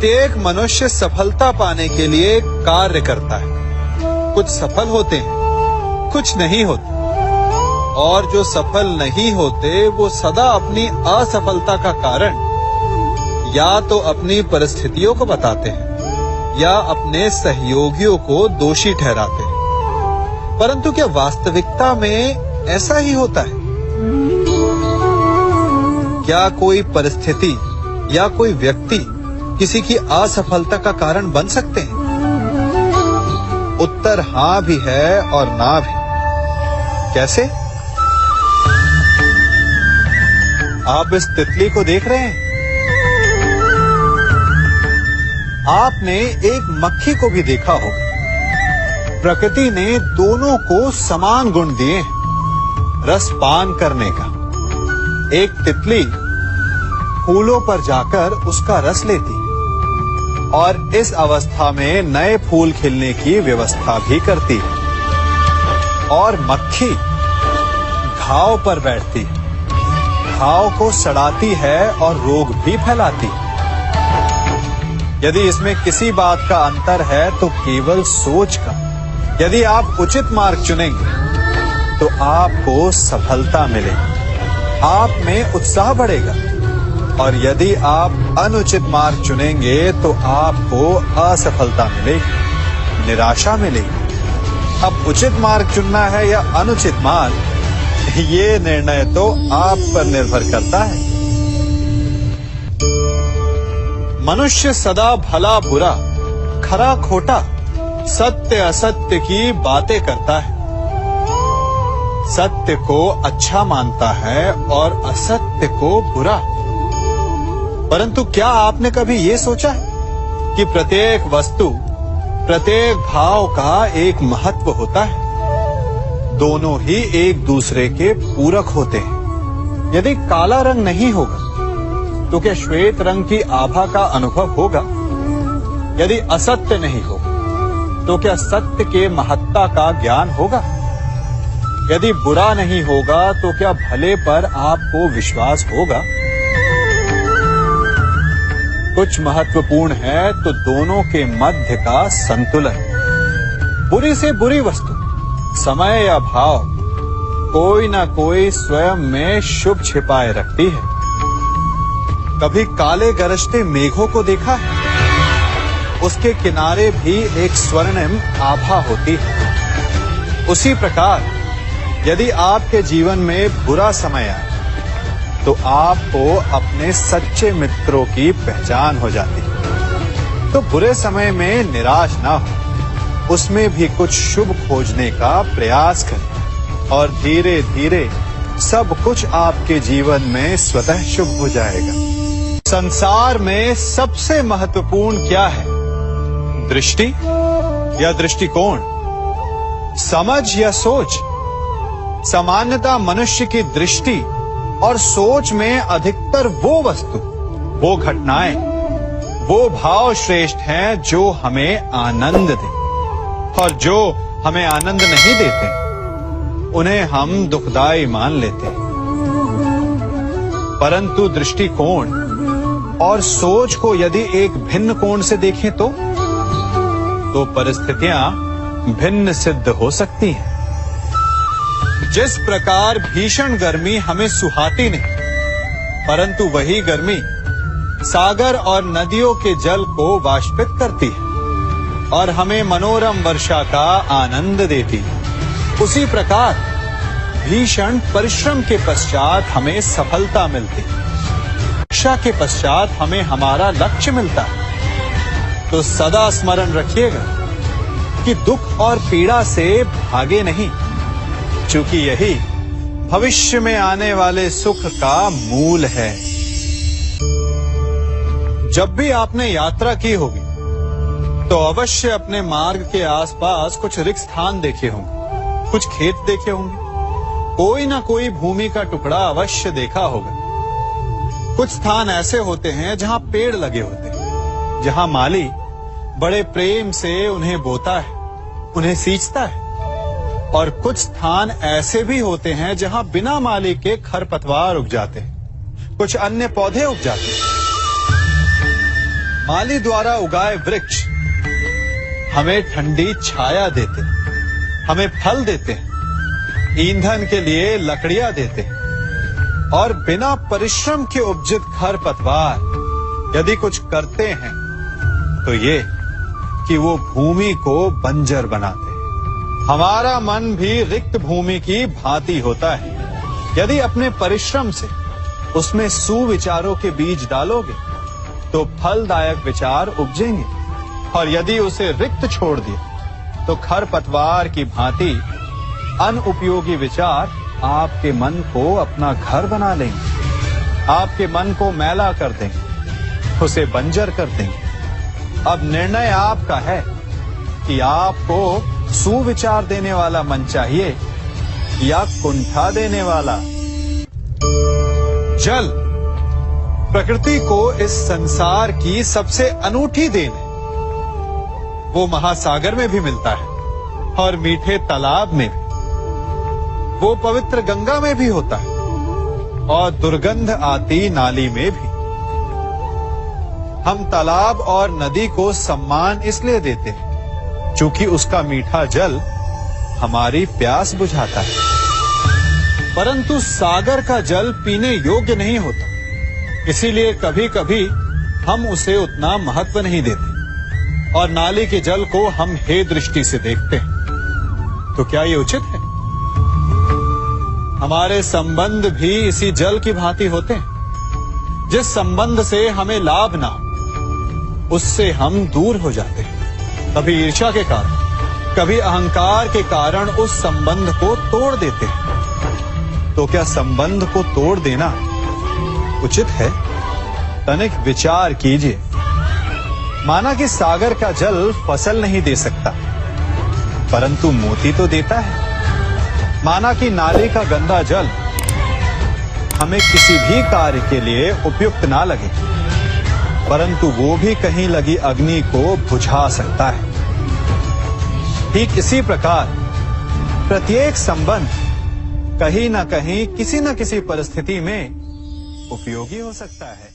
प्रत्येक मनुष्य सफलता पाने के लिए कार्य करता है। कुछ सफल होते हैं, कुछ नहीं होते, और जो सफल नहीं होते वो सदा अपनी असफलता का कारण या तो अपनी परिस्थितियों को बताते हैं या अपने सहयोगियों को दोषी ठहराते हैं। परंतु क्या वास्तविकता में ऐसा ही होता है? क्या कोई परिस्थिति या कोई व्यक्ति किसी की असफलता का कारण बन सकते हैं? उत्तर हां भी है और ना भी। कैसे? आप इस तितली को देख रहे हैं? आपने एक मक्खी को भी देखा होगा। प्रकृति ने दोनों को समान गुण दिए हैं रस पान करने का। एक तितली फूलों पर जाकर उसका रस लेती और इस अवस्था में नए फूल खिलने की व्यवस्था भी करती है। और मक्खी घाव पर बैठती है, घाव को सड़ाती है और रोग भी फैलाती है। यदि इसमें किसी बात का अंतर है तो केवल सोच का। यदि आप उचित मार्ग चुनेंगे तो आपको सफलता मिलेगी, आप में उत्साह बढ़ेगा, और यदि आप अनुचित मार्ग चुनेंगे तो आपको असफलता मिलेगी, निराशा मिलेगी। अब उचित मार्ग चुनना है या अनुचित मार्ग, ये निर्णय तो आप पर निर्भर करता है। मनुष्य सदा भला बुरा, खरा खोटा, सत्य असत्य की बातें करता है। सत्य को अच्छा मानता है और असत्य को बुरा। परंतु क्या आपने कभी ये सोचा है कि प्रत्येक वस्तु, प्रत्येक भाव का एक महत्व होता है? दोनों ही एक दूसरे के पूरक होते हैं। यदि काला रंग नहीं होगा तो क्या श्वेत रंग की आभा का अनुभव होगा? यदि असत्य नहीं होगा तो क्या सत्य के महत्ता का ज्ञान होगा? यदि बुरा नहीं होगा तो क्या भले पर आपको विश्वास होगा? कुछ महत्वपूर्ण है तो दोनों के मध्य का संतुलन। बुरी से बुरी वस्तु, समय या भाव, कोई ना कोई स्वयं में शुभ छिपाए रखती है। कभी काले गरजते मेघों को देखा है? उसके किनारे भी एक स्वर्णिम आभा होती है। उसी प्रकार यदि आपके जीवन में बुरा समय आए तो आपको अपने सच्चे मित्रों की पहचान हो जाती है। तो बुरे समय में निराश ना हो, उसमें भी कुछ शुभ खोजने का प्रयास करें और धीरे धीरे सब कुछ आपके जीवन में स्वतः शुभ हो जाएगा। संसार में सबसे महत्वपूर्ण क्या है? दृष्टि या दृष्टिकोण, समझ या सोच? सामान्यतः मनुष्य की दृष्टि और सोच में अधिकतर वो वस्तु, वो घटनाएं, वो भाव श्रेष्ठ हैं जो हमें आनंद दें, और जो हमें आनंद नहीं देते उन्हें हम दुखदाई मान लेते हैं। परंतु दृष्टिकोण और सोच को यदि एक भिन्न कोण से देखें तो परिस्थितियां भिन्न सिद्ध हो सकती हैं। जिस प्रकार भीषण गर्मी हमें सुहाती नहीं, परंतु वही गर्मी सागर और नदियों के जल को वाष्पित करती है और हमें मनोरम वर्षा का आनंद देती है, उसी प्रकार भीषण परिश्रम के पश्चात हमें सफलता मिलती है। शिक्षा के पश्चात हमें हमारा लक्ष्य मिलता है। तो सदा स्मरण रखिएगा कि दुख और पीड़ा से भागे नहीं, क्योंकि यही भविष्य में आने वाले सुख का मूल है। जब भी आपने यात्रा की होगी तो अवश्य अपने मार्ग के आसपास कुछ रिक्त स्थान देखे होंगे, कुछ खेत देखे होंगे, कोई ना कोई भूमि का टुकड़ा अवश्य देखा होगा। कुछ स्थान ऐसे होते हैं जहां पेड़ लगे होते हैं, जहां माली बड़े प्रेम से उन्हें बोता है, उन्हें सींचता है। और कुछ स्थान ऐसे भी होते हैं जहां बिना माली के खरपतवार उग जाते हैं, कुछ अन्य पौधे उग जाते हैं। माली द्वारा उगाए वृक्ष हमें ठंडी छाया देते, हमें फल देते हैं, ईंधन के लिए लकड़ियां देते हैं और बिना परिश्रम के उपजित खरपतवार यदि कुछ करते हैं तो ये कि वो भूमि को बंजर बनाते हैं। हमारा मन भी रिक्त भूमि की भांति होता है। यदि अपने परिश्रम से उसमें सुविचारों के बीज डालोगे तो फलदायक विचार उपजेंगे, और यदि उसे रिक्त छोड़ दिया तो खरपतवार की भांति अनुपयोगी विचार आपके मन को अपना घर बना लेंगे, आपके मन को मैला कर देंगे, उसे बंजर कर देंगे। अब निर्णय आपका है कि आपको सुविचार देने वाला मन चाहिए या कुंठा देने वाला। जल प्रकृति को इस संसार की सबसे अनूठी देन है। वो महासागर में भी मिलता है और मीठे तालाब में भी, वो पवित्र गंगा में भी होता है और दुर्गंध आती नाली में भी। हम तालाब और नदी को सम्मान इसलिए देते हैं क्योंकि उसका मीठा जल हमारी प्यास बुझाता है, परंतु सागर का जल पीने योग्य नहीं होता, इसीलिए कभी कभी हम उसे उतना महत्व नहीं देते और नाली के जल को हम हे दृष्टि से देखते हैं। तो क्या ये उचित है? हमारे संबंध भी इसी जल की भांति होते हैं। जिस संबंध से हमें लाभ ना हो उससे हम दूर हो जाते हैं। कभी ईर्ष्या के कारण, कभी अहंकार के कारण उस संबंध को तोड़ देते हैं। तो क्या संबंध को तोड़ देना उचित है? तनिक विचार कीजिए। माना कि सागर का जल फसल नहीं दे सकता, परंतु मोती तो देता है। माना कि नाली का गंदा जल हमें किसी भी कार्य के लिए उपयुक्त ना लगे, परंतु वो भी कहीं लगी अग्नि को बुझा सकता है। ठीक इसी प्रकार प्रत्येक संबंध कहीं ना कहीं किसी न किसी परिस्थिति में उपयोगी हो सकता है।